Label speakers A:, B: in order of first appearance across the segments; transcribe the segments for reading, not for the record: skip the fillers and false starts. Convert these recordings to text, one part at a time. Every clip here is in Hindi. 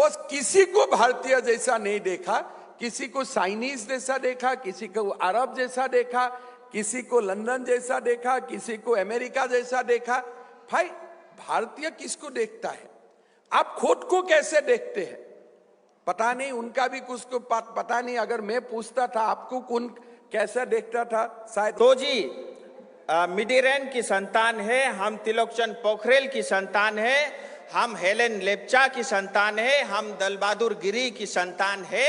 A: बस किसी को भारतीय जैसा नहीं देखा, किसी को चाइनीज जैसा देखा, किसी को अरब जैसा देखा, किसी को लंदन जैसा देखा, किसी को अमेरिका जैसा देखा। भाई भारतीय किसको देखता है? आप खुद को कैसे देखते हैं? पता नहीं, उनका भी कुछ को पता नहीं। अगर मैं पूछता था आपको कौन कैसा देखता था, शायद
B: तो जी मिडिरेन की संतान है, हम त्रिलोकचंद पोखरेल की संतान है, हम हेलेन लेप्चा की संतान है, हम दल बहादुर गिरी की संतान है।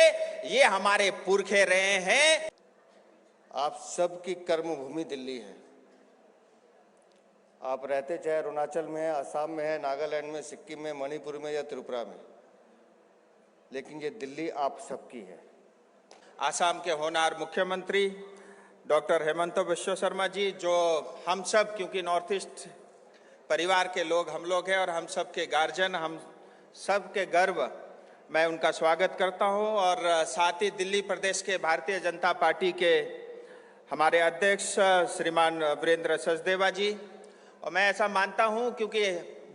B: ये हमारे पुरखे रहे हैं।
C: आप सबकी कर्मभूमि दिल्ली है। आप रहते चाहे अरुणाचल में है, असम में है, नागालैंड में, सिक्किम में, मणिपुर में या त्रिपुरा में, लेकिन ये दिल्ली आप सबकी है।
B: आसाम के होनहार मुख्यमंत्री डॉक्टर हेमंत बिश्व शर्मा जी, जो हम सब, क्योंकि नॉर्थ ईस्ट परिवार के लोग हम लोग हैं और हम सब के गार्जियन, हम सब के गर्व, मैं उनका स्वागत करता हूं। और साथ ही दिल्ली प्रदेश के भारतीय जनता पार्टी के हमारे अध्यक्ष श्रीमान वीरेंद्र सचदेवा जी, और मैं ऐसा मानता हूं क्योंकि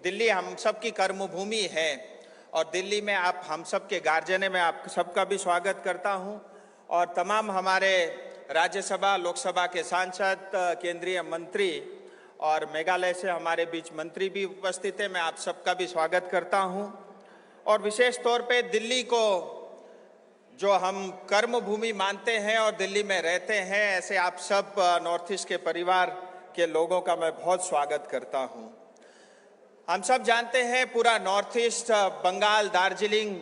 B: दिल्ली हम सब की कर्मभूमि है और दिल्ली में आप हम सब के गार्जियन है, मैं आप सबका भी स्वागत करता हूं। और तमाम हमारे राज्यसभा लोकसभा के सांसद, केंद्रीय मंत्री और मेघालय से हमारे बीच मंत्री भी उपस्थित है, मैं आप सबका भी स्वागत करता हूं। और विशेष तौर पे दिल्ली को जो हम कर्मभूमि मानते हैं और दिल्ली में रहते हैं, ऐसे आप सब नॉर्थ ईस्ट के परिवार के लोगों का मैं बहुत स्वागत करता हूं। हम सब जानते हैं पूरा नॉर्थ ईस्ट, बंगाल, दार्जिलिंग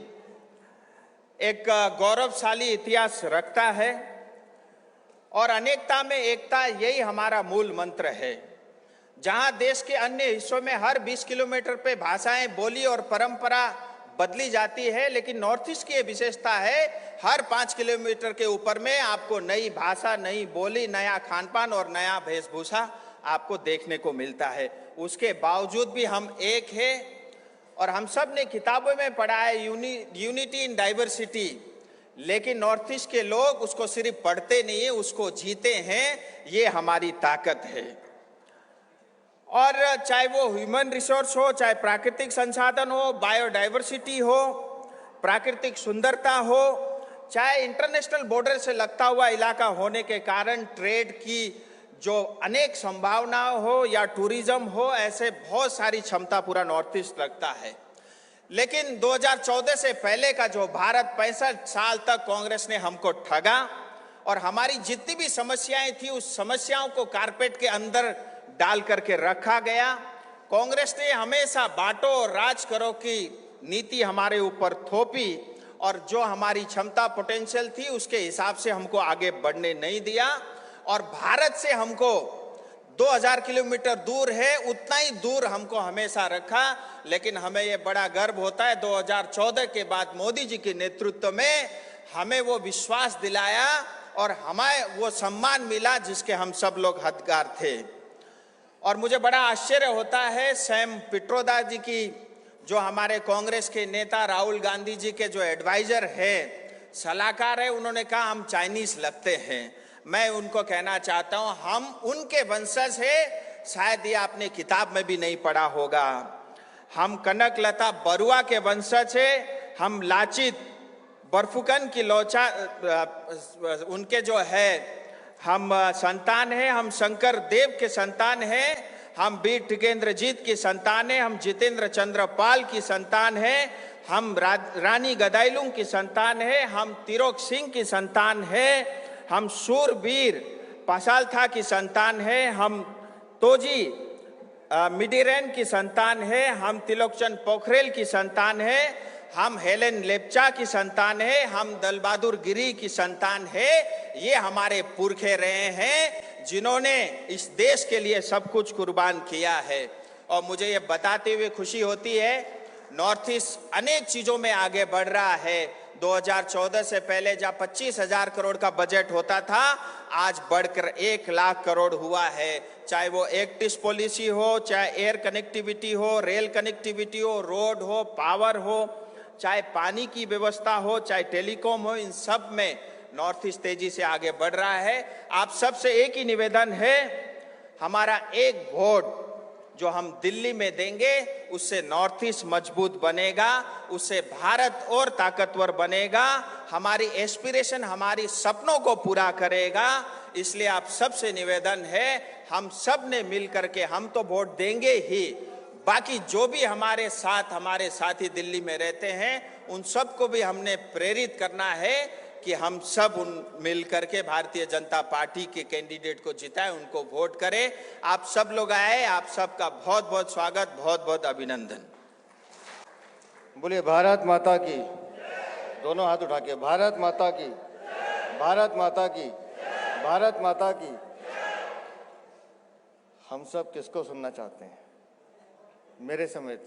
B: एक गौरवशाली इतिहास रखता है और अनेकता में एकता, यही हमारा मूल मंत्र है। जहां देश के अन्य हिस्सों में हर 20 किलोमीटर पे भाषाएं, बोली और परंपरा बदली जाती है, लेकिन नॉर्थ ईस्ट की ये विशेषता है, हर 5 किलोमीटर के ऊपर में आपको नई भाषा, नई बोली, नया खान पान और नया वेशभूषा आपको देखने को मिलता है। उसके बावजूद भी हम एक है और हम सब ने किताबों में पढ़ा है यूनिटी इन डाइवर्सिटी, लेकिन नॉर्थ ईस्ट के लोग उसको सिर्फ पढ़ते नहीं है, उसको जीते हैं। ये हमारी ताकत है। और चाहे वो ह्यूमन रिसोर्स हो, चाहे प्राकृतिक संसाधन हो, बायोडाइवर्सिटी हो, प्राकृतिक सुंदरता हो, चाहे इंटरनेशनल बॉर्डर से लगता हुआ इलाका होने के कारण ट्रेड की जो अनेक संभावनाएं हो या टूरिज्म हो, ऐसे बहुत सारी क्षमता पूरा नॉर्थ ईस्ट रखता है। लेकिन 2014 से पहले का जो भारत 65 साल तक कांग्रेस ने हमको ठगा और हमारी जितनी भी समस्याएं थी, उस समस्याओं को कारपेट के अंदर डाल करके रखा गया। कांग्रेस ने हमेशा बांटो और राज करो की नीति हमारे ऊपर थोपी और जो हमारी क्षमता, पोटेंशियल थी, उसके हिसाब से हमको आगे बढ़ने नहीं दिया और भारत से हमको 2000 किलोमीटर दूर है, उतना ही दूर हमको हमेशा रखा। लेकिन हमें ये बड़ा गर्व होता है 2014 के बाद मोदी जी के नेतृत्व में हमें वो विश्वास दिलाया और हमें वो सम्मान मिला जिसके हम सब लोग हकदार थे। और मुझे बड़ा आश्चर्य होता है, सैम पिट्रोदा जी की, जो हमारे कांग्रेस के नेता राहुल गांधी जी के जो एडवाइजर है, सलाहकार है, उन्होंने कहा हम चाइनीज लगते हैं। मैं उनको कहना चाहता हूं, हम उनके वंशज है, शायद ये आपने किताब में भी नहीं पढ़ा होगा। हम कनक लता बरुआ के वंशज है, हम लाचित बरफुकन की लोचा उनके जो है हम संतान हैं, हम शंकर देव के संतान हैं, हम वीर टिकेंद्रजीत की संतान हैं, हम जितेंद्र चंद्र पाल की संतान हैं, हम रानी गदाइलुंग की संतान हैं, हम तिरोक सिंह की संतान हैं, हम शूरवीर पासालथा की संतान हैं, हम तोजी मिडिरेन की संतान हैं, हम त्रिलोकचंद पोखरेल की संतान हैं, हम हेलेन लेप्चा की संतान है, हम दल बहादुर गिरी की संतान है। ये हमारे पुरखे रहे हैं जिन्होंने इस देश के लिए सब कुछ कुर्बान किया है। और मुझे ये बताते हुए खुशी होती है, नॉर्थ ईस्ट अनेक चीजों में आगे बढ़ रहा है। 2014 से पहले जहाँ 25,000 करोड़ का बजट होता था, आज बढ़कर 1 लाख करोड़ हुआ है। चाहे वो एक्ट ईस्ट पॉलिसी हो, चाहे एयर कनेक्टिविटी हो, रेल कनेक्टिविटी हो, रोड हो, पावर हो, चाहे पानी की व्यवस्था हो, चाहे टेलीकॉम हो, इन सब में नॉर्थ ईस्ट तेजी से आगे बढ़ रहा है। आप सबसे एक ही निवेदन है, हमारा एक वोट जो हम दिल्ली में देंगे उससे नॉर्थ ईस्ट मजबूत बनेगा, उससे भारत और ताकतवर बनेगा, हमारी एस्पिरेशन, हमारी सपनों को पूरा करेगा। इसलिए आप सबसे निवेदन है, हम सब ने मिल करके, हम तो वोट देंगे ही, बाकी जो भी हमारे साथी दिल्ली में रहते हैं उन सबको भी हमने प्रेरित करना है कि हम सब मिल करके भारतीय जनता पार्टी के कैंडिडेट को जिताएं, उनको वोट करें। आप सब लोग आए, आप सबका बहुत बहुत स्वागत, बहुत बहुत अभिनंदन।
C: बोलिए भारत माता की, दोनों हाथ उठा के, भारत माता की, भारत माता की, भारत माता की। हम सब किसको सुनना चाहते हैं? मेरे समेत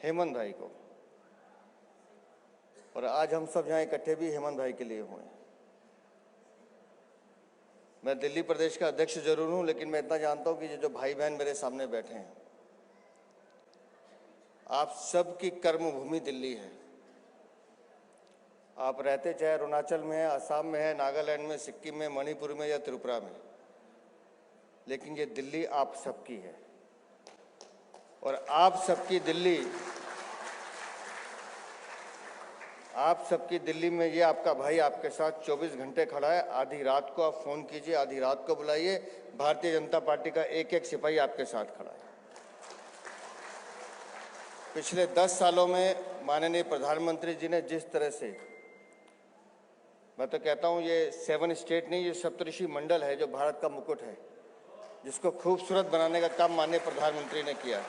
C: हेमंत भाई को। और आज हम सब यहाँ इकट्ठे भी हेमंत भाई के लिए हुए हैं। मैं दिल्ली प्रदेश का अध्यक्ष जरूर हूं, लेकिन मैं इतना जानता हूं कि ये जो भाई बहन मेरे सामने बैठे हैं, आप सबकी कर्मभूमि दिल्ली है। आप रहते चाहे अरुणाचल में है, असम में है, नागालैंड में, सिक्किम में, मणिपुर में या त्रिपुरा में, लेकिन ये दिल्ली आप सबकी है। और आप सबकी दिल्ली में ये आपका भाई आपके साथ 24 घंटे खड़ा है। आधी रात को आप फोन कीजिए, आधी रात को बुलाइए, भारतीय जनता पार्टी का एक एक सिपाही आपके साथ खड़ा है। पिछले 10 सालों में माननीय प्रधानमंत्री जी ने जिस तरह से, मैं तो कहता हूं ये 7 स्टेट नहीं, ये सप्तऋषि मंडल है जो भारत का मुकुट है, जिसको खूबसूरत बनाने का काम माननीय प्रधानमंत्री ने किया।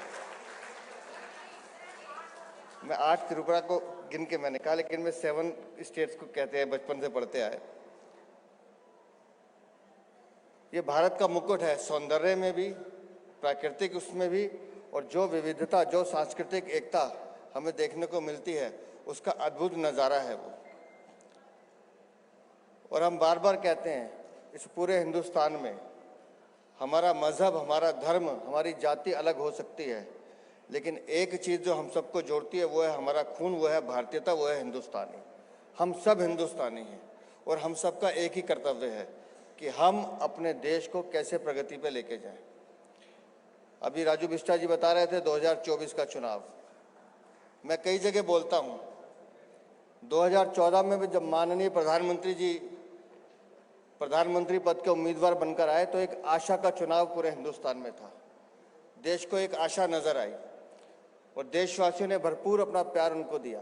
C: मैं 8 त्रिपुरा को गिन के मैंने कहा, लेकिन मैं 7 स्टेट्स को कहते हैं, बचपन से पढ़ते आए। ये भारत का मुकुट है, सौंदर्य में भी, प्राकृतिक उसमें भी, और जो विविधता, जो सांस्कृतिक एकता हमें देखने को मिलती है, उसका अद्भुत नज़ारा है वो। और हम बार बार कहते हैं, इस पूरे हिंदुस्तान में हमारा मजहब, हमारा धर्म, हमारी जाति अलग हो सकती है, लेकिन एक चीज़ जो हम सबको जोड़ती है वो है हमारा खून, वो है भारतीयता, वो है हिंदुस्तानी। हम सब हिंदुस्तानी हैं और हम सबका एक ही कर्तव्य है कि हम अपने देश को कैसे प्रगति पे लेके जाएं। अभी राजू बिष्टा जी बता रहे थे 2024 का चुनाव। मैं कई जगह बोलता हूं, 2014 में भी जब माननीय प्रधानमंत्री जी प्रधानमंत्री पद के उम्मीदवार बनकर आए तो एक आशा का चुनाव पूरे हिंदुस्तान में था। देश को एक आशा नजर आई और देशवासियों ने भरपूर अपना प्यार उनको दिया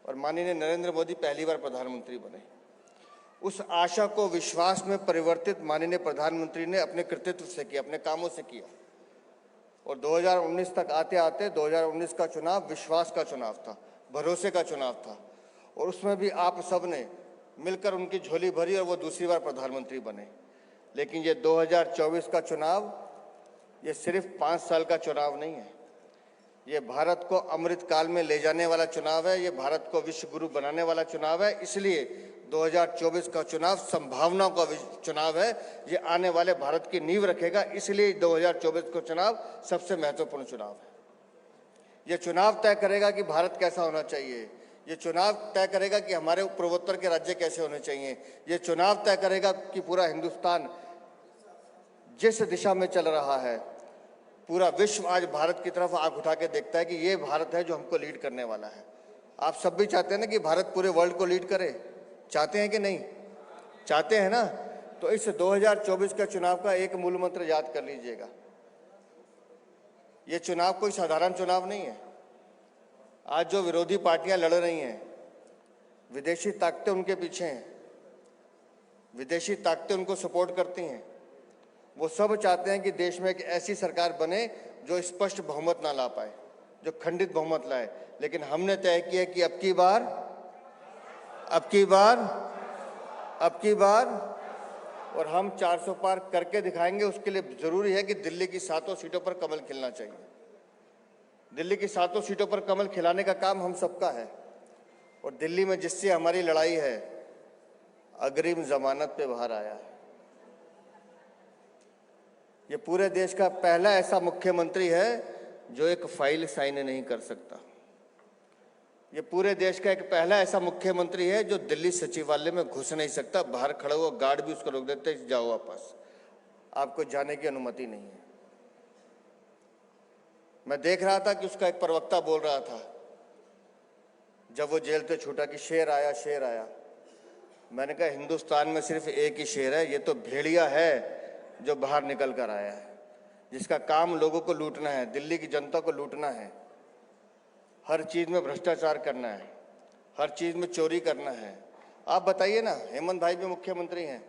C: और माननीय नरेंद्र मोदी पहली बार प्रधानमंत्री बने। उस आशा को विश्वास में परिवर्तित माननीय प्रधानमंत्री ने अपने कृतित्व से किया, अपने कामों से किया। और 2019 तक आते आते 2019 का चुनाव विश्वास का चुनाव था, भरोसे का चुनाव था, और उसमें भी आप सब ने मिलकर उनकी झोली भरी और वो दूसरी बार प्रधानमंत्री बने। लेकिन ये 2024 का चुनाव, ये सिर्फ 5 साल का चुनाव नहीं है, ये भारत को अमृत काल में ले जाने वाला चुनाव है, ये भारत को विश्व गुरु बनाने वाला चुनाव है। इसलिए 2024 का चुनाव संभावनाओं का चुनाव है, ये आने वाले भारत की नींव रखेगा। इसलिए 2024 का चुनाव सबसे महत्वपूर्ण चुनाव है। ये चुनाव तय करेगा कि भारत कैसा होना चाहिए, ये चुनाव तय करेगा कि हमारे पूर्वोत्तर के राज्य कैसे होने चाहिए, ये चुनाव तय करेगा कि पूरा हिंदुस्तान जिस दिशा में चल रहा है, पूरा विश्व आज भारत की तरफ आंख उठा के देखता है कि ये भारत है जो हमको लीड करने वाला है। आप सब भी चाहते हैं ना कि भारत पूरे वर्ल्ड को लीड करे, चाहते हैं कि नहीं? चाहते हैं ना? तो इस 2024 का चुनाव का एक मूल मंत्र याद कर लीजिएगा। ये चुनाव कोई साधारण चुनाव नहीं है। आज जो विरोधी पार्टियां लड़ रही हैं, विदेशी ताकतें उनके पीछे हैं, विदेशी ताकतें उनको सपोर्ट करती हैं। वो सब चाहते हैं कि देश में एक ऐसी सरकार बने जो स्पष्ट बहुमत ना ला पाए, जो खंडित बहुमत लाए। लेकिन हमने तय किया कि अब की बार और हम 400 पार करके दिखाएंगे। उसके लिए जरूरी है कि दिल्ली की 7 सीटों पर कमल खिलना चाहिए। दिल्ली की 7 सीटों पर कमल खिलाने का काम हम सबका है। और दिल्ली में जिससे हमारी लड़ाई है, अग्रिम जमानत पे बाहर आया है। ये पूरे देश का पहला ऐसा मुख्यमंत्री है जो एक फाइल साइन नहीं कर सकता। ये पूरे देश का एक पहला ऐसा मुख्यमंत्री है जो दिल्ली सचिवालय में घुस नहीं सकता। बाहर खड़ा हुआ गार्ड भी उसको रोक देते, जाओ वापस, आपको जाने की अनुमति नहीं है। मैं देख रहा था कि उसका एक प्रवक्ता बोल रहा था जब वो जेल से छूटा कि शेर आया शेर आया। मैंने कहा हिंदुस्तान में सिर्फ एक ही शेर है, ये तो भेड़िया है जो बाहर निकल कर आया है, जिसका काम लोगों को लूटना है, दिल्ली की जनता को लूटना है, हर चीज़ में भ्रष्टाचार करना है, हर चीज़ में चोरी करना है। आप बताइए ना, हेमंत भाई भी मुख्यमंत्री हैं,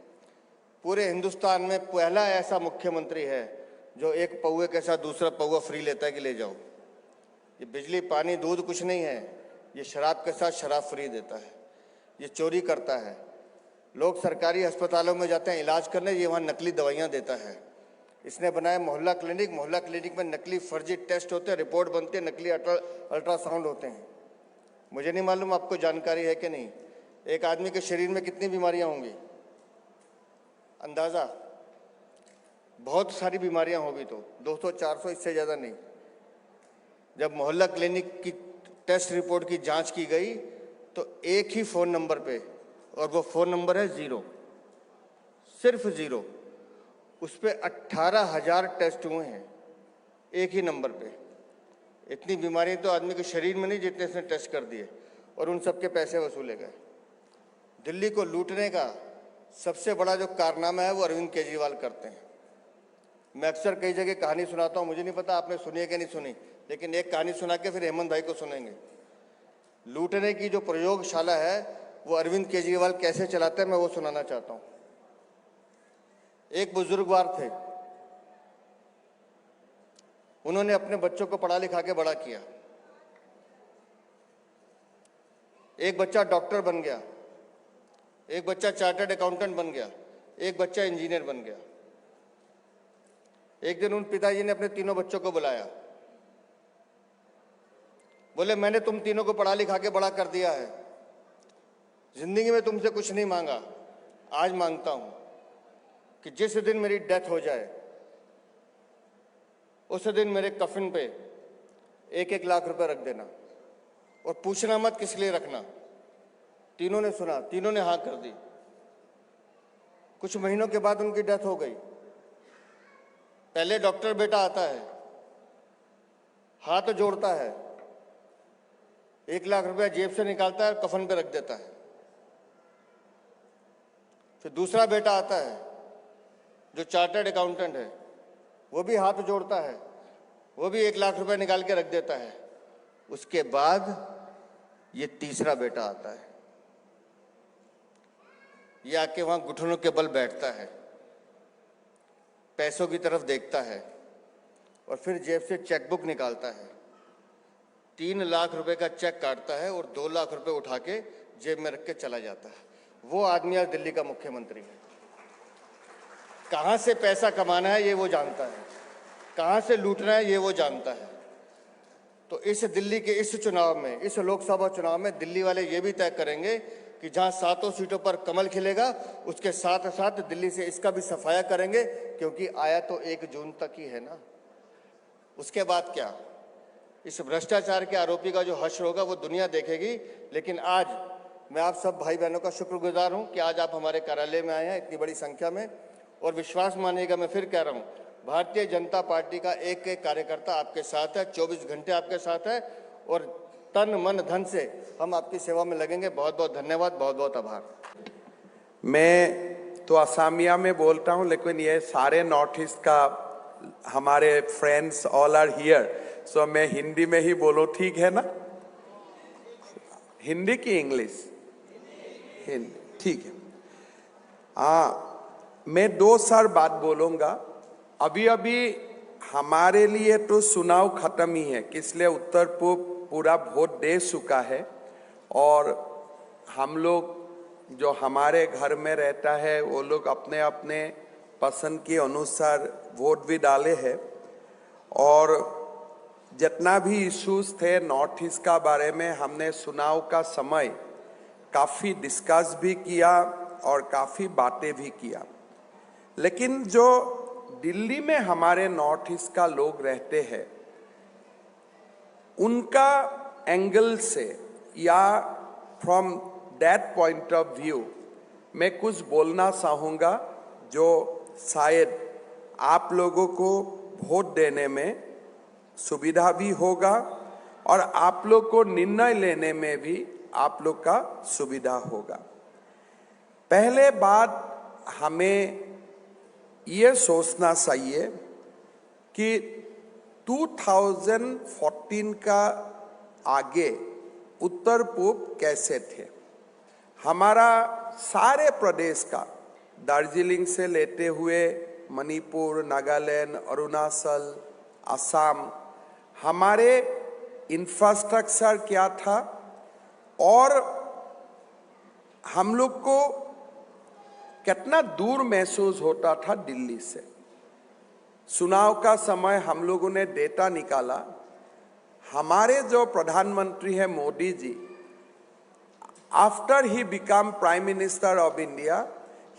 C: पूरे हिंदुस्तान में पहला ऐसा मुख्यमंत्री है जो एक पौवे के साथ दूसरा पौवा फ्री लेता है कि ले जाओ। ये बिजली पानी दूध कुछ नहीं है, ये शराब के साथ शराब फ्री देता है, ये चोरी करता है। लोग सरकारी अस्पतालों में जाते हैं इलाज करने, ये वहाँ नकली दवाइयाँ देता है। इसने बनाया मोहल्ला क्लिनिक में नकली फर्जी टेस्ट होते हैं, रिपोर्ट बनती है, नकली अल्ट्रासाउंड होते हैं। मुझे नहीं मालूम आपको जानकारी है कि नहीं, एक आदमी के शरीर में कितनी बीमारियां होंगी, अंदाज़ा बहुत सारी बीमारियां होगी, तो 200-400, इससे ज़्यादा नहीं। जब मोहल्ला क्लिनिक की टेस्ट रिपोर्ट की जांच की गई तो एक ही फ़ोन नंबर पे, और वो फ़ोन नंबर है 0, सिर्फ 0, उस पर 18,000 टेस्ट हुए हैं एक ही नंबर पे। इतनी बीमारी तो आदमी के शरीर में नहीं जितने इसने टेस्ट कर दिए, और उन सब के पैसे वसूले गए। दिल्ली को लूटने का सबसे बड़ा जो कारनामा है वो अरविंद केजरीवाल करते हैं। मैं अक्सर कई जगह कहानी सुनाता हूँ, मुझे नहीं पता आपने सुनी है कि नहीं सुनी, लेकिन एक कहानी सुना के फिर हेमंत भाई को सुनेंगे। लूटने की जो प्रयोगशाला है वो अरविंद केजरीवाल कैसे चलाते हैं, मैं वो सुनाना चाहता हूँ। एक बुजुर्गवार थे, उन्होंने अपने बच्चों को पढ़ा लिखा के बड़ा किया। एक बच्चा डॉक्टर बन गया, एक बच्चा चार्टर्ड अकाउंटेंट बन गया, एक बच्चा इंजीनियर बन गया। एक दिन उन पिताजी ने अपने तीनों बच्चों को बुलाया, बोले मैंने तुम तीनों को पढ़ा लिखा के बड़ा कर दिया है, जिंदगी में तुमसे कुछ नहीं मांगा, आज मांगता हूं कि जिस दिन मेरी डेथ हो जाए उस दिन मेरे कफन पे 1-1 लाख रुपए रख देना, और पूछना मत किस लिए रखना। तीनों ने सुना, तीनों ने हाँ कर दी। कुछ महीनों के बाद उनकी डेथ हो गई। पहले डॉक्टर बेटा आता है, हाथ जोड़ता है, 1 लाख रुपया जेब से निकालता है, कफन पे रख देता है। फिर दूसरा बेटा आता है जो चार्टर्ड अकाउंटेंट है, वो भी हाथ जोड़ता है, वो भी 1 लाख रुपए निकाल के रख देता है। उसके बाद ये तीसरा बेटा आता है, ये आके वहां घुटनों के बल बैठता है, पैसों की तरफ देखता है, और फिर जेब से चेकबुक निकालता है, 3 लाख रुपए का चेक काटता है और 2 लाख रुपए उठा के जेब में रख के चला जाता है। वो आदमी आज दिल्ली का मुख्यमंत्री है। कहां से पैसा कमाना है ये वो जानता है, कहां से लूटना है ये वो जानता है। तो इस दिल्ली के इस चुनाव में, इस लोकसभा चुनाव में दिल्ली वाले ये भी तय करेंगे कि जहां 7 सीटों पर कमल खिलेगा, उसके साथ साथ दिल्ली से इसका भी सफाया करेंगे, क्योंकि आया तो 1 जून तक ही है ना। उसके बाद क्या, इस भ्रष्टाचार के आरोपी का जो हश्र होगा वो दुनिया देखेगी। लेकिन आज मैं आप सब भाई बहनों का शुक्रगुजार हूं कि आज आप हमारे कार्यालय में आए हैं इतनी बड़ी संख्या में, और विश्वास मानिएगा, मैं फिर कह रहा हूं, भारतीय जनता पार्टी का एक एक कार्यकर्ता आपके साथ है, 24 घंटे आपके साथ है, और तन मन धन से हम आपकी सेवा में लगेंगे। बहुत बहुत धन्यवाद, बहुत बहुत आभार।
A: मैं तो असमिया में बोलता हूं, लेकिन ये सारे नॉर्थ ईस्ट का हमारे फ्रेंड्स ऑल आर हियर, सो मैं हिंदी में ही बोलो, ठीक है ना? हिंदी की इंग्लिश? हिंदी, ठीक है। मैं 2 बात बोलूंगा। अभी अभी हमारे लिए तो चुनाव खत्म ही है, इसलिए उत्तर पूरा वोट दे चुका है, और हम लोग जो हमारे घर में रहता है वो लोग अपने अपने पसंद के अनुसार वोट भी डाले हैं। और जितना भी इश्यूज थे नॉर्थ ईस्ट का बारे में, हमने चुनाव का समय काफ़ी डिस्कस भी किया और काफ़ी बातें भी किया। लेकिन जो दिल्ली में हमारे नॉर्थ ईस्ट का लोग रहते हैं, उनका एंगल से या from that point of view मैं कुछ बोलना चाहूँगा, जो शायद आप लोगों को वोट देने में सुविधा भी होगा और आप लोग को निर्णय लेने में भी आप लोग का सुविधा होगा। पहले बात हमें ये सोचना चाहिए कि 2014 का आगे उत्तर पूर्व कैसे थे। हमारा सारे प्रदेश का दार्जिलिंग से लेते हुए मणिपुर, नागालैंड, अरुणाचल, असम, हमारे इंफ्रास्ट्रक्चर क्या था और हम लोग को कितना दूर महसूस होता था दिल्ली से। चुनाव का समय हम लोगों ने डेटा निकाला, हमारे जो प्रधानमंत्री है Modi ji, after he become prime minister of India,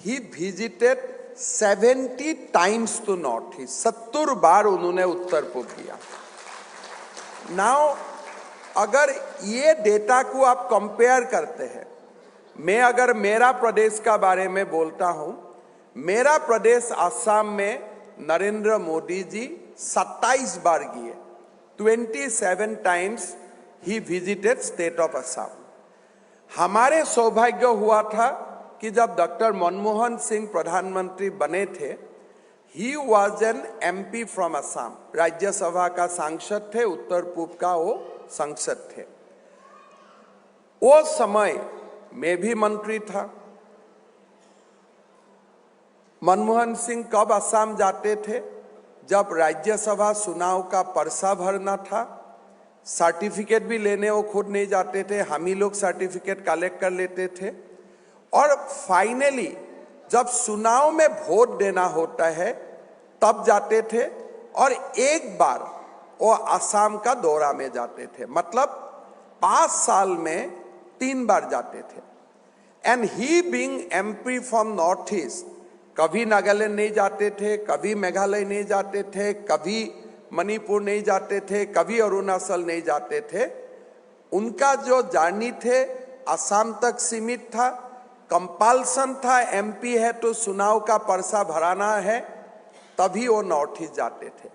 A: he visited 70 times to north east. 70 बार उन्होंने उत्तर पूर्व किया। नाउ अगर ये डेटा को आप कंपेयर करते हैं, मैं अगर मेरा प्रदेश का बारे में बोलता हूं, मेरा प्रदेश असम में नरेंद्र मोदी जी 27 बार गए, 27 times he visited state of Assam. हमारे सौभाग्य हुआ था कि जब डॉक्टर मनमोहन सिंह प्रधानमंत्री बने थे, he was an MP from Assam, Rajya Sabha का सांसद थे, उत्तर पूर्व का वो सांसद थे। वो समय मैं भी मंत्री था। मनमोहन सिंह कब असम जाते थे? जब राज्यसभा चुनाव का पर्चा भरना था। सर्टिफिकेट भी लेने वो खुद नहीं जाते थे, हम ही लोग सर्टिफिकेट कलेक्ट कर लेते थे। और फाइनली जब चुनाव में वोट देना होता है तब जाते थे, और एक बार वो असम का दौरा में जाते थे, मतलब 5 साल में 3 बार जाते थे। And he being MP from north east, कभी नागालैंड नहीं जाते थे, कभी मेघालय नहीं जाते थे, कभी मणिपुर नहीं जाते थे, कभी अरुणाचल नहीं जाते थे। उनका जो जर्नी थे असम तक सीमित था। कंपल्सन था, MP है तो चुनाव का पर्चा भराना है, तभी वो नॉर्थ ईस्ट जाते थे।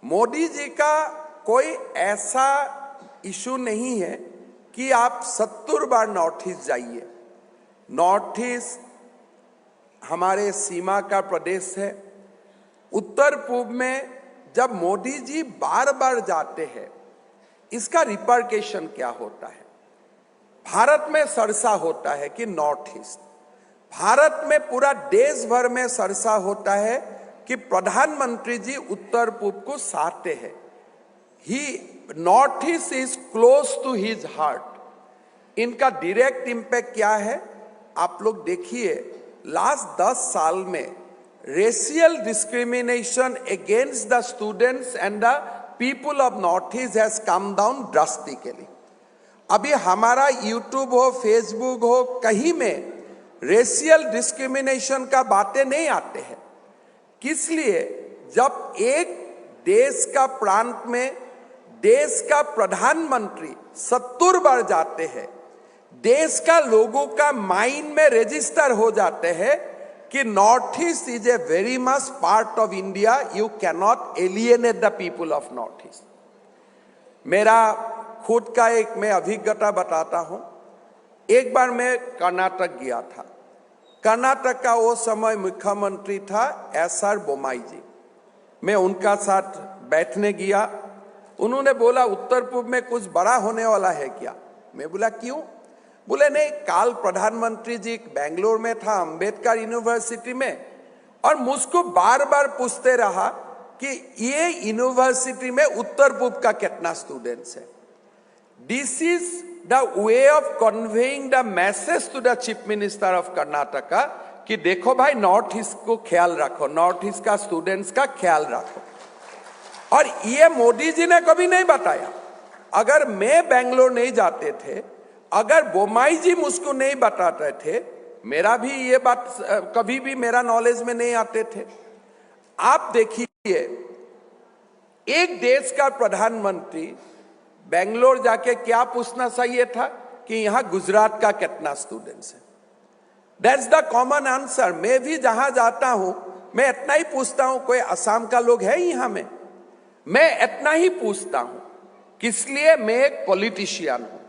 A: मोदी जी का कोई ऐसा इशू नहीं है कि आप 70 बार नॉर्थ ईस्ट जाइए। नॉर्थ ईस्ट हमारे सीमा का प्रदेश है। उत्तर पूर्व में जब मोदी जी बार बार जाते हैं, इसका रिपरकेशन क्या होता है? भारत में चर्चा होता है कि नॉर्थ ईस्ट, भारत में पूरा देश भर में चर्चा होता है कि प्रधानमंत्री जी उत्तर पूर्व को चाहते हैं। He north east is close to his heart. इनका डायरेक्ट इंपैक्ट क्या है आप लोग देखिए। लास्ट 10 साल में racial discrimination against the students and the people of north east has come down drastically. अभी हमारा यूट्यूब हो, फेसबुक हो, कहीं में रेशियल डिस्क्रिमिनेशन का बातें नहीं आते हैं। किस लिए? जब एक देश का प्रांत में देश का प्रधानमंत्री 70 बार जाते हैं, देश का लोगों का माइंड में रजिस्टर हो जाते हैं कि north east is a very much part of India, you can not alienate the people of north east. मेरा खुद का एक मैं अभिज्ञता बताता हूं। एक बार मैं कर्नाटक गया था। कर्नाटक का वो समय मुख्यमंत्री था SR बोम्मई जी। मैं उनका साथ बैठने गया। उन्होंने बोला उत्तर पूर्व में कुछ बड़ा होने वाला है क्या? मैं बोला क्यों? बोले नहीं, काल प्रधानमंत्री जी बेंगलोर में था, अंबेडकर यूनिवर्सिटी में, और मुझको बार बार पूछते रहा कि ये यूनिवर्सिटी में उत्तर पूर्व का कितना स्टूडेंट्स है। This is the way of conveying the message to the chief minister of Karnataka कि देखो भाई, नॉर्थ ईस्ट को ख्याल रखो, नॉर्थ ईस्ट का स्टूडेंट्स का ख्याल रखो। और ये मोदी जी ने कभी नहीं बताया। अगर मैं बेंगलोर नहीं जाते थे, अगर बोम्मई जी मुझको नहीं बताते थे, मेरा भी ये बात कभी भी मेरा नॉलेज में नहीं आते थे। आप देखिए, एक देश का प्रधानमंत्री बेंगलोर जाके क्या पूछना चाहिए था कि यहां गुजरात का कितना स्टूडेंट्स है। That's the common answer. मैं भी जहां जाता हूं मैं इतना ही पूछता हूं, कोई असम का लोग है यहां में? मैं इतना ही पूछता हूं, किस लिए? मैं एक पॉलिटिशियन हूं।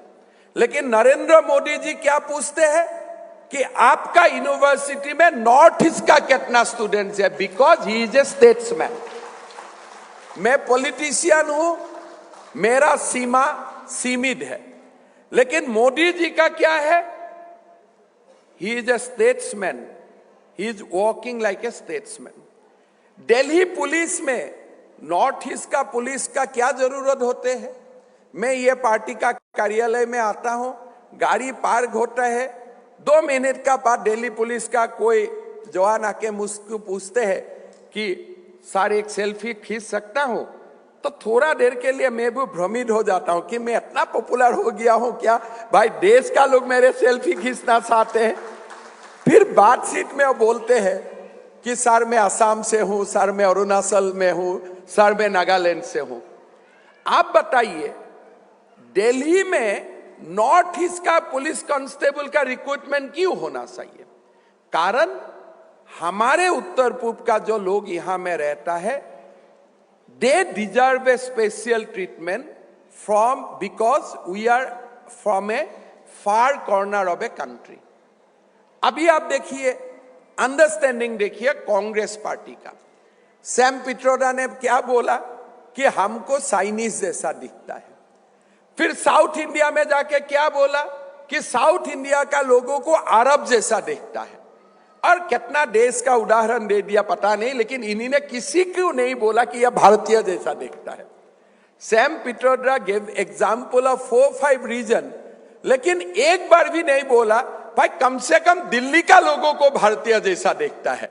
A: लेकिन नरेंद्र मोदी जी क्या पूछते हैं कि आपका यूनिवर्सिटी में नॉर्थ ईस्ट का कितना स्टूडेंट्स है, because he is a statesman. मैं पॉलिटिशियन हूं, मेरा सीमा सीमित है, लेकिन मोदी जी का क्या है? He is a statesman, he is walking like a statesman. Delhi police में नॉर्थ ईस्ट का पुलिस का क्या जरूरत होते हैं? मैं ये पार्टी का कार्यालय में आता हूं, गाड़ी पार्क होता है, 2 मिनट का बाद दिल्ली पुलिस का कोई जवान आके मुझको पूछते हैं कि सर एक सेल्फी खींच सकता हूं, तो थोड़ा देर के लिए मैं भी भ्रमित हो जाता हूं कि मैं इतना पॉपुलर हो गया हूं क्या भाई, देश का लोग मेरे सेल्फी खींचना चाहते हैं। फिर बातचीत में वो बोलते हैं कि सर मैं असम से हूं, सर मैं अरुणाचल में हूं, सर मैं नागालैंड से हूं। आप बताइए, दिल्ली में नॉर्थ ईस्ट का पुलिस कांस्टेबल का रिक्रूटमेंट क्यों होना चाहिए? कारण हमारे उत्तर पूर्व का जो लोग यहां में रहता है, they deserve a special treatment from, because we are from a far corner of a country. अभी आप देखिए, अंडरस्टैंडिंग देखिए कांग्रेस पार्टी का। सैम पित्रोदा ने क्या बोला कि हमको चाइनीज जैसा दिखता है। फिर साउथ इंडिया में जाके क्या बोला कि साउथ इंडिया का लोगों को अरब जैसा दिखता है। और कितना देश का उदाहरण दे दिया पता नहीं, लेकिन इन्हीं ने किसी को नहीं बोला कि यह भारतीय जैसा दिखता है। Sam Pitroda give example of 4-5 reason, लेकिन एक बार भी नहीं बोला भाई कम से कम दिल्ली का लोगों को भारतीय जैसा देखता है।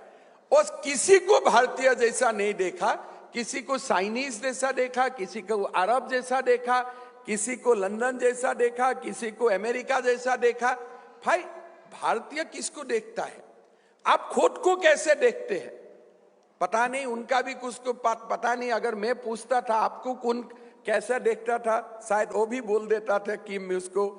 A: और किसी को भारतीय जैसा नहीं देखा, किसी को चाइनीज जैसा देखा, किसी को अरब जैसा देखा, किसी को लंदन जैसा देखा, किसी को अमेरिका जैसा देखा। भाई भारतीय किसको देखता है? आप खुद को कैसे देखते हैं? पता नहीं, उनका भी कुछ को पता नहीं। अगर मैं पूछता था आपको कौन कैसा देखता था, शायद वो भी बोल देता था कि मैं उसको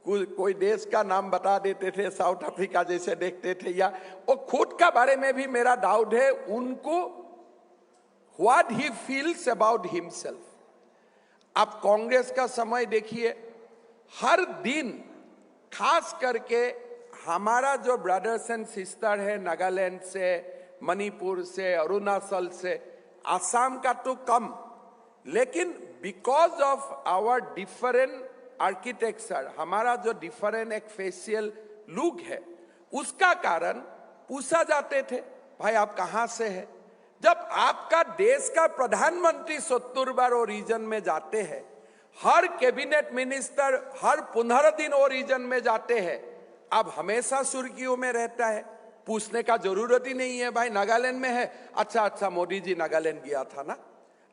A: कोई देश का नाम बता देते थे, साउथ अफ्रीका जैसे देखते थे, या वो खुद का बारे में भी मेरा डाउट है उनको, what he feels about himself. आप कांग्रेस का समय देखिए, हर दिन खास करके हमारा जो ब्रदर्स एंड सिस्टर है नागालैंड से, मणिपुर से, अरुणाचल से, असम का तो कम, लेकिन because of our different architecture, हमारा जो डिफरेंट एक फेशियल लुक है, उसका कारण पूछा जाते थे भाई आप कहां से हैं। जब आपका देश का प्रधानमंत्री 70 बार वो रीजन में जाते हैं, हर कैबिनेट मिनिस्टर हर 15 दिन वो रीजन में जाते हैं, अब हमेशा सुर्खियों में रहता है। पूछने का जरूरत ही नहीं है भाई नागालैंड में है, अच्छा मोदी जी नागालैंड गया था ना।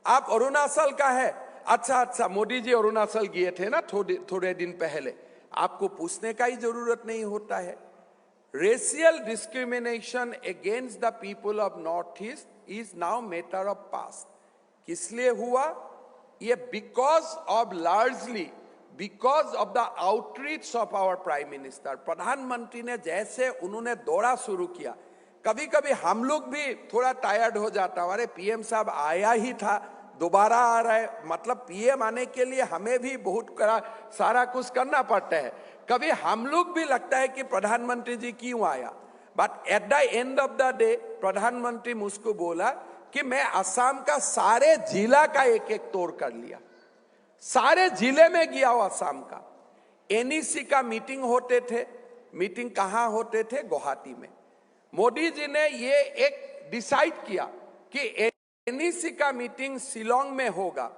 A: आप अरुणाचल का है, अच्छा मोदी जी अरुणाचल गए थे ना थोड़े दिन पहले। आपको पूछने का ही जरूरत नहीं होता है। Racial discrimination against the people of north east is now matter of past. किस लिए हुआ ये? Because of the outreach of our prime minister. प्रधानमंत्री ने जैसे उन्होंने दौरा शुरू किया, कभी कभी हम लोग भी थोड़ा टायर्ड हो जाता, अरे पीएम साहब आया ही था, दोबारा आ रहा है। मतलब पीएम आने के लिए हमें भी बहुत सारा कुछ करना पड़ता है। कभी हम लोग भी लगता है कि प्रधानमंत्री जी क्यों आया, but at the end of the day प्रधानमंत्री मुझको बोला कि मैं असम का सारे जिला का एक तोड़ कर लिया, सारे जिले में गया हो असम का। एनईसी का मीटिंग होते थे, मीटिंग कहां होते थे? गुवाहाटी में। मोदी जी ने ये एक डिसाइड किया कि एनईसी का मीटिंग शिलोंग में होगा,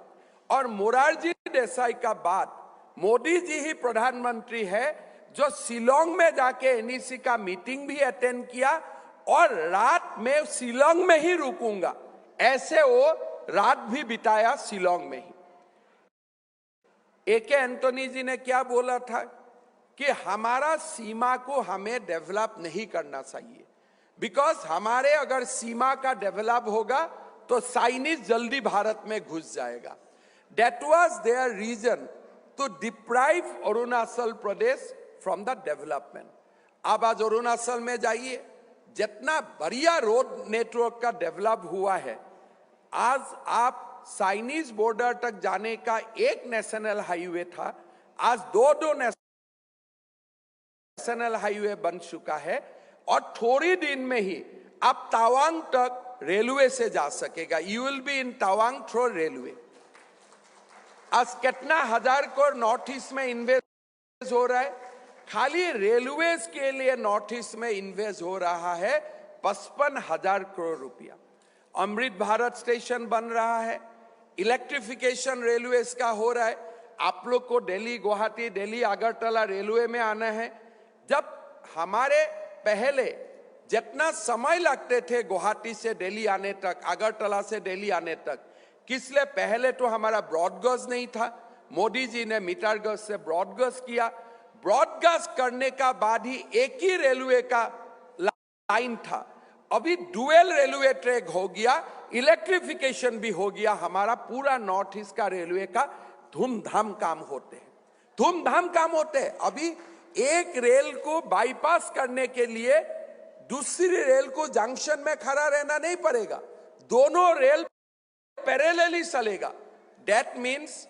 A: और मोरारजी देसाई का बाद मोदी जी ही प्रधानमंत्री है जो शिलोंग में जाके एनईसी का मीटिंग भी अटेंड किया, और रात में शिलोंग में ही रुकूंगा ऐसे वो रात भी बिताया शिलोंग में ही। एके एंटोनी जी ने क्या बोला था कि हमारा सीमा को हमें डेवलप नहीं करना चाहिए, बिकॉज हमारे अगर सीमा का डेवलप होगा तो चाइनीज जल्दी भारत में घुस जाएगा। That was their reason to deprive Arunachal Pradesh from the development. अब आज अरुणाचल में जाइए, जितना बढ़िया रोड नेटवर्क का डेवलप हुआ है, आज आप चाइनीज बॉर्डर तक जाने का एक नेशनल हाईवे था, आज दो नेशनल हाईवे बन चुका है और थोड़ी दिन में ही आप तवांग तक रेलवे से जा सकेगा। You will be in Tawang through railway. आज कितना हजार करोड़ नॉर्थ ईस्ट में इन्वेस्ट हो रहा है, खाली रेलवेज के लिए नॉर्थ ईस्ट में इन्वेस्ट हो रहा है 55,000 करोड़ रुपया। अमृत भारत स्टेशन बन रहा है, इलेक्ट्रिफिकेशन रेलवेज का हो रहा है। आप लोग को दिल्ली गुवाहाटी, दिल्ली अगरतला रेलवे में आना है। जब हमारे पहले जितना समय लगते थे गुवाहाटी से दिल्ली आने तक, अगरतला से दिल्ली आने तक, किसलिए? पहले तो हमारा ब्रॉडगेज नहीं था, मोदी जी ने मीटर गेज से ब्रॉडगेज किया। ब्रॉडगेज करने का बाद ही एक ही रेलवे का लाइन था, अभी डुअल रेलवे ट्रैक हो गया, इलेक्ट्रिफिकेशन भी हो गया। हमारा पूरा नॉर्थ ईस्ट का रेलवे का धूमधाम काम होते हैं, धूमधाम काम होते हैं। अभी एक रेल को बाईपास करने के लिए दूसरी रेल को जंक्शन में खड़ा रहना नहीं पड़ेगा, दोनों रेल पैरेलली चलेगा। That means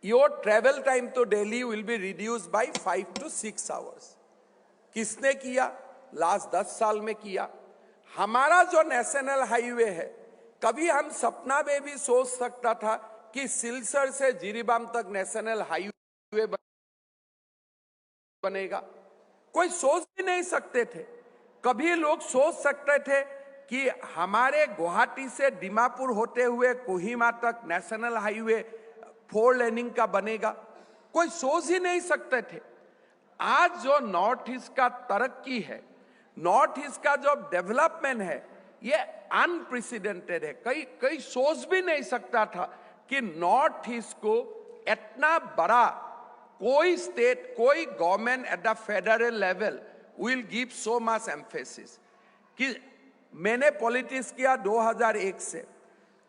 A: your travel time to Delhi will be reduced by 5 to 6 hours. किसने किया? लास्ट 10 साल में किया। हमारा जो नेशनल हाईवे है, कभी हम सपना में भी सोच सकता था कि सिलचर से जिरीबाम तक नेशनल हाईवे बनेगा? कोई सोच भी नहीं सकते थे। कभी लोग सोच सकते थे कि हमारे गुवाहाटी से दीमापुर होते हुए कोहिमा तक नेशनल हाईवे 4 लेनिंग का बनेगा? कोई सोच ही नहीं सकते थे। आज जो नॉर्थ ईस्ट का तरक्की है, नॉर्थ ईस्ट का जो डेवलपमेंट है, ये अनप्रेसिडेंटेड है। कई सोच भी नहीं सकता था कि नॉर्थ ईस्ट को इतना बड़ा कोई स्टेट, कोई government at the federal level will give so much emphasis. कि मैंने पॉलिटिक्स किया 2001 से,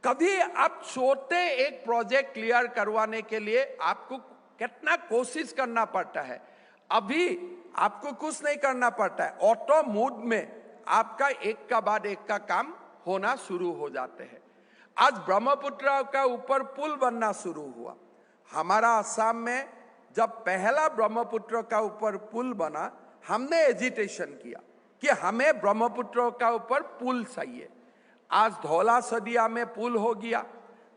A: कभी आप छोटे एक प्रोजेक्ट क्लियर करवाने के लिए आपको कितना कोशिश करना पड़ता है। अभी आपको कुछ नहीं करना पड़ता है, ऑटो मोड में आपका एक का बाद एक का काम होना शुरू हो जाते हैं। आज ब्रह्मपुत्र का ऊपर पुल बनना शुरू हुआ। हमारा असम में जब पहला ब्रह्मपुत्र का ऊपर पुल बना, हमने एजिटेशन किया कि हमें ब्रह्मपुत्र का ऊपर पुल चाहिए। आज धौला सदिया में पुल हो गया,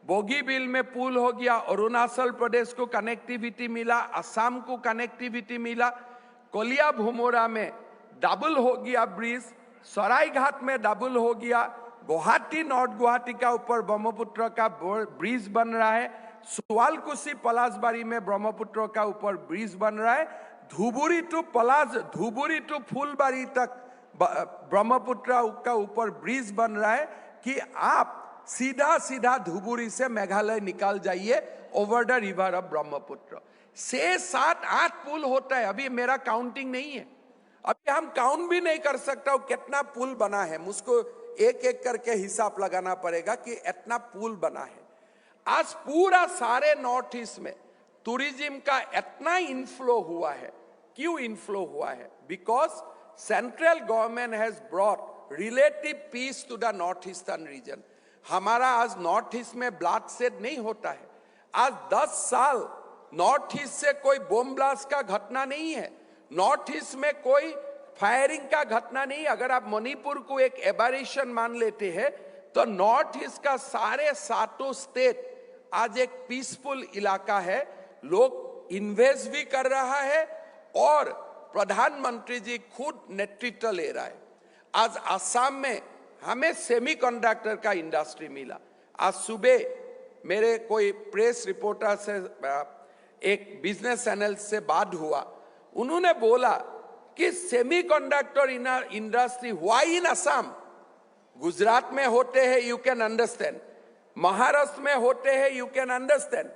A: बोगीबिल में पुल हो गया, अरुणाचल प्रदेश को कनेक्टिविटी मिला, असम को कनेक्टिविटी मिला, कोलिया भूमोरा में डबल हो गया ब्रिज, सरायघाट में डबल हो गया, गुवाहाटी नॉर्थ गुवाहाटी का ऊपर ब्रह्मपुत्र का ब्रिज बन रहा है, सुवालकुशी पलासबारी में ब्रह्मपुत्र का ऊपर ब्रिज बन रहा है, धुबुरी टू फुलबारी तक ब्रह्मपुत्र का ऊपर ब्रिज बन रहा है कि आप सीधा धुबुरी से मेघालय निकाल जाइए over the river of Brahmaputra. 6, 7, 8 पुल होता है। अभी मेरा काउंटिंग नहीं है, अभी हम काउंट भी नहीं कर सकता कितना पुल बना है। मुझको एक एक करके हिसाब लगाना पड़ेगा कि इतना पुल बना है। आज पूरा सारे नॉर्थ ईस्ट में टूरिज्म का इतना इनफ्लो हुआ है। क्यों इनफ्लो हुआ है? Because central government has brought relative peace to the north eastern region. हमारा आज नॉर्थ ईस्ट में ब्लडशेड नहीं होता है। आज 10 साल नॉर्थ ईस्ट से कोई बॉम्ब ब्लास्ट का घटना नहीं है, नॉर्थ ईस्ट में कोई फायरिंग का घटना नहीं। अगर आप मणिपुर को एक एबरेशन मान लेते हैं तो नॉर्थ ईस्ट का सारे 7 स्टेट आज एक पीसफुल इलाका है। लोग इन्वेस्ट भी कर रहा है और प्रधानमंत्री जी खुद नेतृत्व ले रहा है। आज असम में हमें सेमीकंडक्टर का इंडस्ट्री मिला। आज सुबह मेरे कोई प्रेस रिपोर्टर से एक बिजनेस चैनल से बात हुआ, उन्होंने बोला कि semiconductor industry why in Assam? Gujarat में होते हैं, यू कैन अंडरस्टैंड, महाराष्ट्र में होते हैं, you can understand,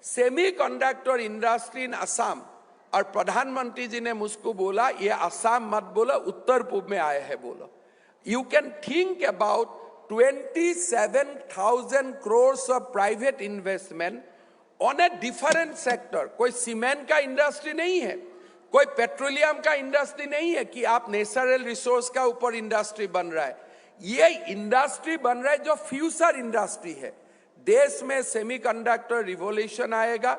A: semiconductor industry in Assam. और प्रधानमंत्री जी ने मुझको बोला ये असम मत बोलो, उत्तर पूर्व में आए हैं बोलो। You can think about 27,000 crores of private investment on a different sector. कोई सीमेंट का इंडस्ट्री नहीं है, कोई पेट्रोलियम का इंडस्ट्री नहीं है कि आप नेचुरल रिसोर्स का ऊपर इंडस्ट्री बन रहा है। ये इंडस्ट्री बन रहा है जो फ्यूचर इंडस्ट्री है, देश में सेमीकंडक्टर रिवॉल्यूशन आएगा,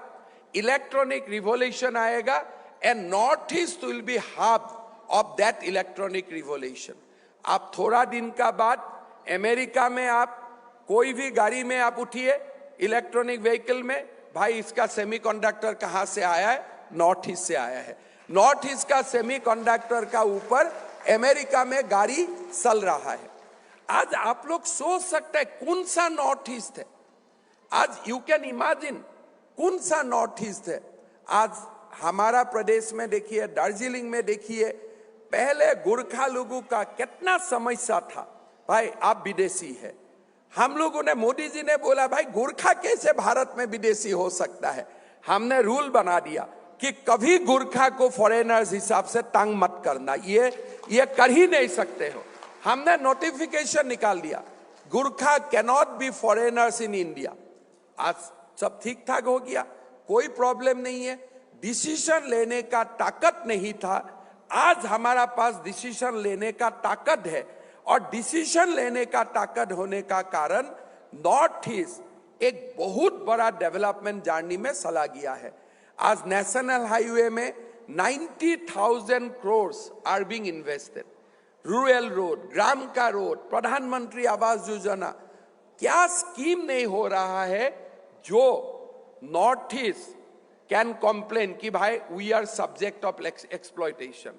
A: इलेक्ट्रॉनिक रिवॉल्यूशन आएगा, and north east will be hub of that electronic revolution. आप थोड़ा दिन का बाद अमेरिका में आप कोई भी गाड़ी में आप उठिए इलेक्ट्रॉनिक व्हीकल में, भाई इसका सेमीकंडक्टर कहां से आया है? नॉर्थ ईस्ट से आया है। नॉर्थ ईस्ट का सेमीकंडक्टर का ऊपर अमेरिका में गाड़ी चल रहा है। आज आप लोग सोच सकते हैं कौन सा नॉर्थ ईस्ट है। आज यू कैन इमेजिन कौन सा नॉर्थ ईस्ट है। आज हमारा प्रदेश में देखिए, दार्जिलिंग में देखिए, पहले गोरखा लोगों का कितना समस्या था, भाई आप विदेशी है। हम लोगों ने, मोदी जी ने बोला भाई गोरखा कैसे भारत में विदेशी हो सकता है। हमने रूल बना दिया कि कभी गोरखा को फॉरेनर्स हिसाब से तंग मत करना, ये कर ही नहीं सकते हो। हमने नोटिफिकेशन निकाल दिया, Gorkha cannot be foreigners in India. आज सब ठीक ठाक हो गया, कोई प्रॉब्लम नहीं है। डिसीजन लेने का ताकत नहीं था, आज हमारा पास डिसीजन लेने का ताकत है, और डिसीजन लेने का ताकत होने का कारण नॉर्थ ईस्ट एक बहुत बड़ा डेवलपमेंट जर्नी में चला गया है। आज नेशनल हाईवे में 90,000 crore are being invested. Rural road, ग्राम का रोड, प्रधानमंत्री आवास योजना, क्या स्कीम नहीं हो रहा है जो नॉर्थ ईस्ट कैन कंप्लेन कि भाई we are subject of exploitation.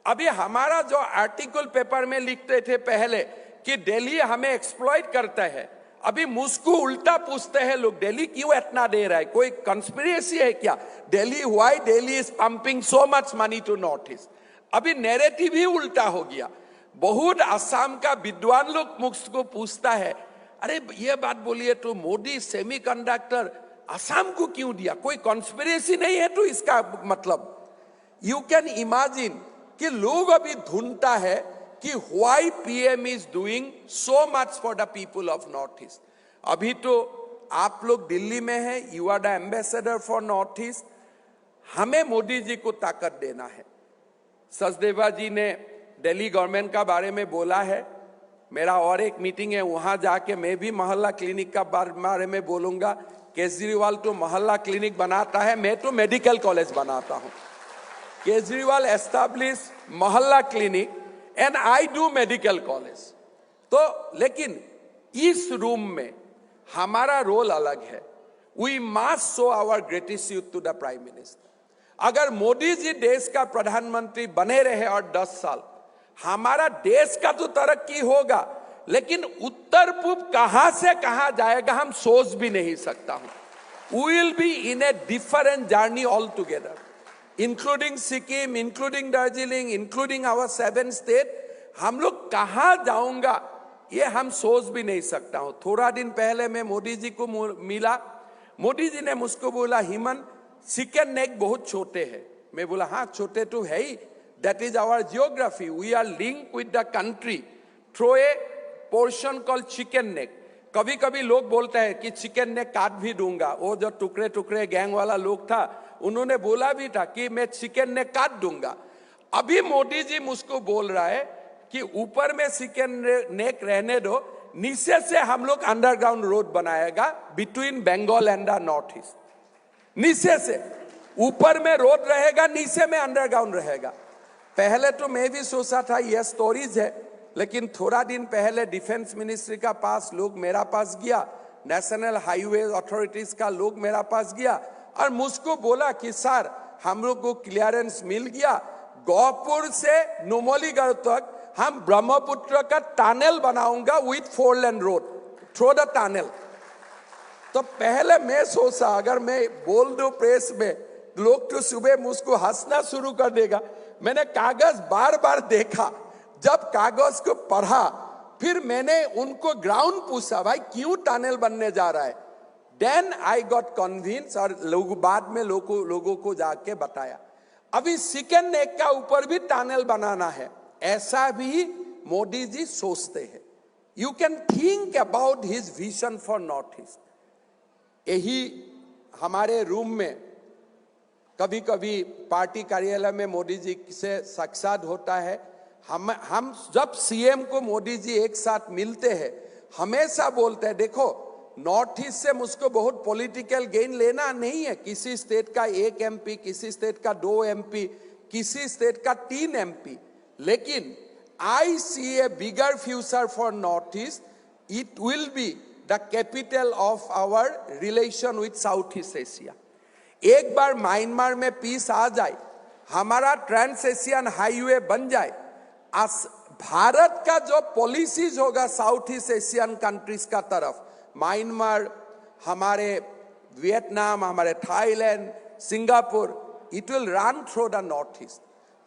A: अभी हमारा जो आर्टिकल पेपर में लिखते थे पहले कि दिल्ली हमें एक्सप्लॉइट करता है, अभी मुझको उल्टा पूछते हैं लोग, दिल्ली क्यों इतना दे रहा है? कोई कंस्पिरेसी है क्या? Delhi, why Delhi is pumping so much money to north East. अभी नैरेटिव ही उल्टा हो गया। बहुत असम का विद्वान लोग मुझको पूछता है, अरे ये बात बोलिए तो मोदी सेमीकंडक्टर असम को क्यों दिया? कोई कॉन्स्पिरेसी नहीं है तो इसका मतलब? यू कैन इमेजिन कि लोग अभी ढूंढता है कि why PM is doing so much for the people of north East. अभी तो आप लोग दिल्ली में हैं, you are the ambassador for north east. हमें मोदी जी को ताकत देना है। सचदेवा जी ने दिल्ली गवर्नमेंट का बारे में बोला है, मेरा और एक मीटिंग है, वहां जाके मैं भी मोहल्ला क्लिनिक का बारे में बोलूंगा। केजरीवाल तो मोहल्ला क्लिनिक बनाता है, मैं तो मेडिकल कॉलेज बनाता हूं। Kejriwal establish mohalla clinic and I do medical college. तो लेकिन इस रूम में हमारा रोल अलग है। We must show our gratitude to the prime minister. अगर मोदी जी देश का प्रधानमंत्री बने रहे और 10 साल, हमारा देश का तो तरक्की होगा, लेकिन उत्तर पूर्व कहां से कहां जाएगा हम सोच भी नहीं सकता हूं। We will be in a different journey all together, including Sikkim, including Darjeeling, including our 7 state. हम लोग कहां जाऊंगा ये हम सोच भी नहीं सकता हूं। थोड़ा दिन पहले मैं मोदी जी को मिला, मोदी जी ने मुझको बोला, हिमन चिकन नेक बहुत छोटे हैं। मैं बोला हाँ छोटे तो है ही, that is our geography, we are link with the country through a portion called chicken neck. कभी कभी लोग बोलते हैं कि चिकन नेक काट भी दूंगा। वो जो टुकड़े टुकड़े गैंग वाला लोग था, उन्होंने बोला भी था कि मैं चिकन नेक काट दूंगा। अभी मोदी जी मुझको बोल रहा है कि ऊपर में चिकन नेक रहने दो, नीचे से हम लोग अंडरग्राउंड रोड बनाएगा between Bengal and the North East. नीचे से, ऊपर में रोड रहेगा, नीचे में अंडरग्राउंड रहेगा। पहले तो मैं भी सोचा था यह स्टोरीज है, लेकिन थोड़ा दिन पहले डिफेंस मिनिस्ट्री का पास लोग मेरा पास गया, नेशनल हाईवे अथॉरिटीज का लोग मेरा पास गया और मुझको बोला कि सर हम लोग को क्लियरेंस मिल गया, गोहपुर से नुमलीगढ़ तक हम ब्रह्मपुत्र का टनल बनाऊंगा with 4 lane road through the tunnel. तो पहले मैं सोचा अगर मैं बोल दूं प्रेस में, लोग तो सुबह मुझको हंसना शुरू कर देगा। मैंने कागज बार बार देखा, जब कागज को पढ़ा फिर मैंने उनको ग्राउंड पूछा, भाई क्यों टनल बनने जा रहा है? देन आई गॉट कन्विंस और लोग बाद में लोगों को जाके बताया। अभी चिकन नेक का ऊपर भी टनल बनाना है, ऐसा भी मोदी जी सोचते हैं। You can think about his vision for north east. यही हमारे रूम में कभी कभी पार्टी कार्यालय में मोदी जी से साक्षात होता है। हम जब सीएम को मोदी जी एक साथ मिलते हैं, हमेशा बोलते हैं देखो नॉर्थ ईस्ट से मुझको बहुत पॉलिटिकल गेन लेना नहीं है। किसी स्टेट का 1 MP, किसी स्टेट का 2 MP, किसी स्टेट का 3 MP, लेकिन I see a bigger future for north east. It will be the capital of our relation with south east Asia. एक बार म्यांमार में पीस आ जाए, हमारा ट्रांस एशियन हाईवे बन जाए, भारत का जो पॉलिसीज होगा साउथ ईस्ट एशियन कंट्रीज का तरफ, म्यांमार, हमारे वियतनाम, हमारे Thailand, Singapore, it will run through the North east.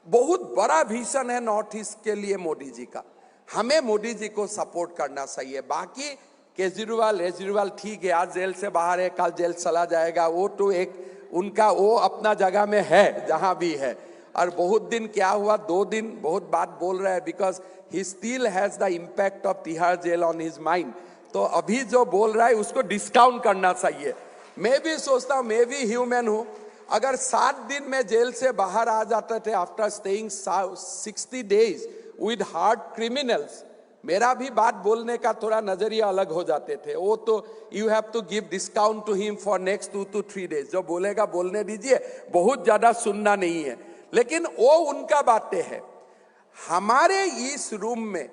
A: बहुत बड़ा विजन है नॉर्थ ईस्ट के लिए मोदी जी का। हमें मोदी जी को सपोर्ट करना चाहिए। बाकी केजरीवाल ठीक है, आज जेल से बाहर है, कल जेल चला जाएगा, वो तो एक उनका वो अपना जगह में है जहां भी है। और बहुत दिन क्या हुआ, 2 दिन बहुत बात बोल रहा है, because he still has the impact of Tihar jail on his mind. तो अभी जो बोल रहा है उसको डिस्काउंट करना चाहिए। मैं भी सोचता हूँ, मैं भी ह्यूमन हूँ, अगर 7 दिन में जेल से बाहर आ जाते थे after staying 60 days with hard criminals, मेरा भी बात बोलने का थोड़ा नजरिया अलग हो जाते थे। वो तो you have to give discount to him for next 2 to 3 days। जो बोलेगा बोलने दीजिए, बहुत ज्यादा सुनना नहीं है, लेकिन वो उनका बातें है। हमारे इस रूम में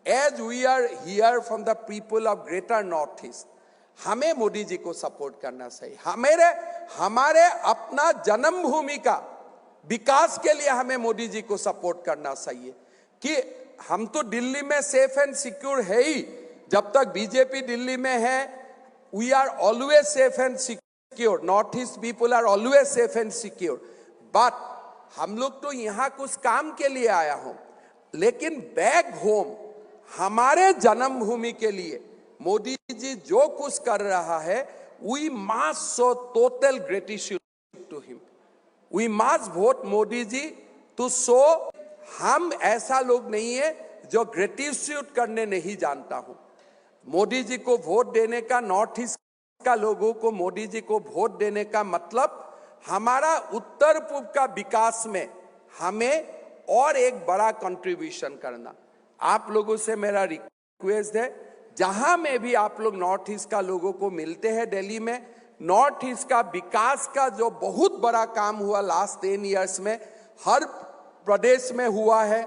A: as we are here from the people of greater north east, हमें मोदी जी को सपोर्ट करना चाहिए। हमारे अपना जन्मभूमि का विकास के लिए हमें मोदी जी को सपोर्ट करना चाहिए। कि हम तो दिल्ली में सेफ एंड सिक्योर है ही, जब तक बीजेपी दिल्ली में है, we are always safe and secure. North east people are always safe and secure. But हम लोग तो यहाँ कुछ काम के लिए आया हूं, लेकिन बैक होम हमारे जन्मभूमि के लिए मोदी जी जो कुछ कर रहा है, we must show total gratitude to him. We must vote Modi ji to show. हम ऐसा लोग नहीं है जो ग्रेटिट्यूड करने नहीं जानता हूं। मोदी जी को वोट देने का, नॉर्थ ईस्ट का लोगों को मोदी जी को वोट देने का मतलब हमारा उत्तर पूर्व का विकास में हमें और एक बड़ा कंट्रीब्यूशन करना। आप लोगों से मेरा रिक्वेस्ट है, जहां में भी आप लोग नॉर्थ ईस्ट का लोगों को मिलते हैं दिल्ली में, नॉर्थ ईस्ट का विकास का जो बहुत बड़ा काम हुआ लास्ट 10 years में, हर प्रदेश में हुआ है,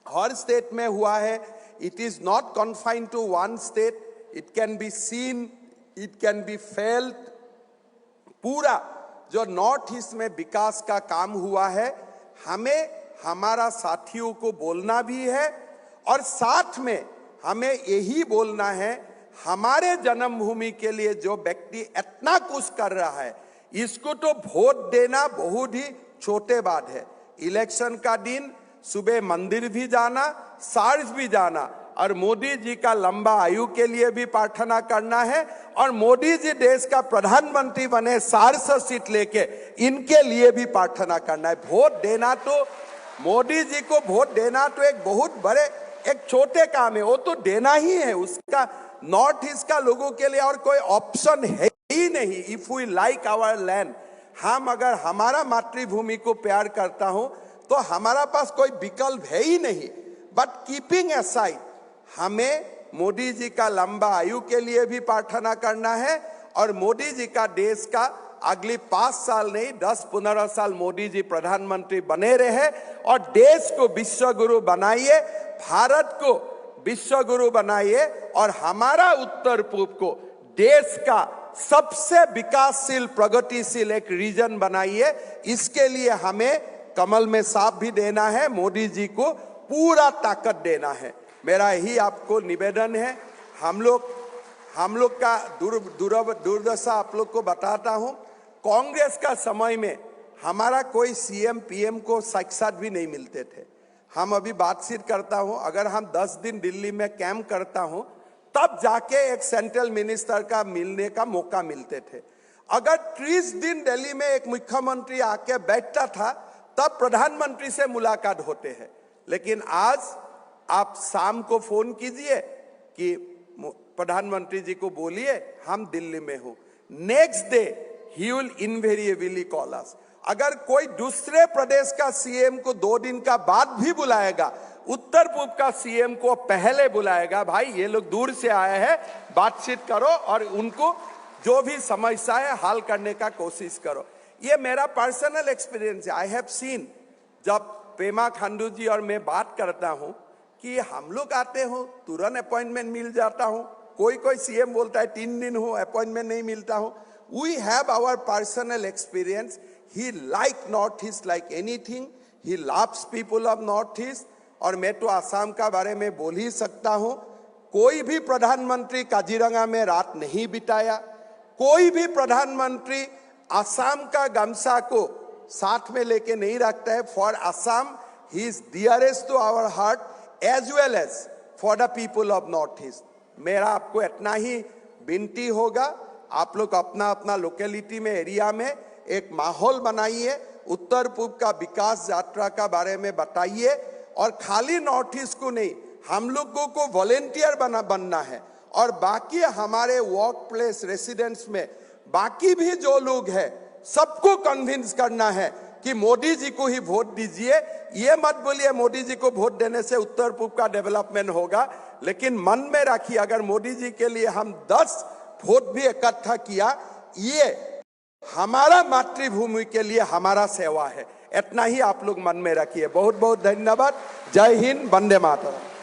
A: हर स्टेट में हुआ है। It is not confined to one state, it can be seen, it can be felt. पूरा जो नॉर्थ ईस्ट में विकास का काम हुआ है, हमें हमारा साथियों को बोलना भी है, और साथ में हमें यही बोलना है, हमारे जन्मभूमि के लिए जो व्यक्ति इतना कुछ कर रहा है, इसको तो वोट देना बहुत ही छोटे बात है। इलेक्शन का दिन सुबह मंदिर भी जाना, चर्च भी जाना, और मोदी जी का लंबा आयु के लिए भी प्रार्थना करना है, और मोदी जी देश का प्रधानमंत्री बने 400 सीट लेके, इनके लिए भी प्रार्थना करना है। वोट देना तो, मोदी जी को वोट देना तो एक बहुत बड़े, एक छोटे काम है, वो तो देना ही है। उसका नॉर्थ ईस्ट का लोगों के लिए और कोई ऑप्शन है ही नहीं। If we like our land, हम अगर हमारा मातृभूमि को प्यार करता हूं तो हमारा पास कोई विकल्प है ही नहीं। बट कीपिंग असाइड, हमें मोदी जी का लंबा आयु के लिए भी प्रार्थना करना है, और मोदी जी का देश का अगली 5 साल नहीं 10-15 साल मोदी जी प्रधानमंत्री बने रहे, और देश को विश्व गुरु बनाइए, भारत को विश्व गुरु बनाइए, और हमारा उत्तर पूर्व को देश का सबसे विकासशील प्रगतिशील एक रीजन बनाइए। इसके लिए हमें कमल में सांप भी देना है, मोदी जी को पूरा ताकत देना है। मेरा यही आपको निवेदन है। हम लोग का दुर्दशा आप लोग को बताता हूं। कांग्रेस का समय में हमारा कोई सीएम पीएम को साक्षात भी नहीं मिलते थे। हम अभी बातचीत करता हूं, अगर हम 10 दिन दिल्ली में कैंप करता हूं, तब जाके एक सेंट्रल मिनिस्टर का मिलने का मौका मिलते थे। अगर 30 दिन दिल्ली में एक मुख्यमंत्री आके बैठता था, तब प्रधानमंत्री से मुलाकात होते हैं। लेकिन आज आप शाम को फोन कीजिए कि प्रधानमंत्री जी को बोलिए हम दिल्ली में हूं, next day he will invariably call अस। अगर कोई दूसरे प्रदेश का सीएम को 2 दिन का बाद भी बुलाएगा, उत्तर पूर्व का सीएम को पहले बुलाएगा, भाई ये लोग दूर से आए हैं, बातचीत करो और उनको जो भी समस्या है हल करने का कोशिश करो। ये मेरा पर्सनल एक्सपीरियंस है। आई हैव सीन, जब पेमा खांडू जी और मैं बात करता हूं कि हम लोग आते हो तुरंत अपॉइंटमेंट मिल जाता हूं, कोई सीएम बोलता है 3 दिन हो अपॉइंटमेंट नहीं मिलता हूं। We have our personal experience. He like north east like anything, he loves people of north east. और मैं तो आसाम का बारे में बोल ही सकता हूं, कोई भी प्रधानमंत्री काजीरंगा में रात नहीं बिताया, कोई भी प्रधानमंत्री आसाम का गमछा को साथ में लेके नहीं रखता है। For Assam he is dearest to our heart as well as for the people of north east. मेरा आपको इतना ही विनती होगा, आप लोग अपना अपना लोकेलिटी में, एरिया में एक माहौल बनाइए, उत्तर पूर्व का विकास यात्रा का बारे में बताइए। और खाली नॉर्थ ईस्ट को नहीं, हम लोगों को वॉलेंटियर बनना है। और बाकी हमारे वर्क प्लेस रेसिडेंट्स में बाकी भी जो लोग हैं सबको कन्विंस करना है कि मोदी जी को ही वोट दीजिए। ये मत बोलिए मोदी जी को वोट देने से उत्तर पूर्व का डेवलपमेंट होगा, लेकिन मन में रखिए अगर मोदी जी के लिए हम 10 वोट भी इकट्ठा किया, ये हमारा मातृभूमि के लिए हमारा सेवा है। इतना ही आप लोग मन में रखिए। बहुत बहुत धन्यवाद। जय हिंद, वंदे मातरम।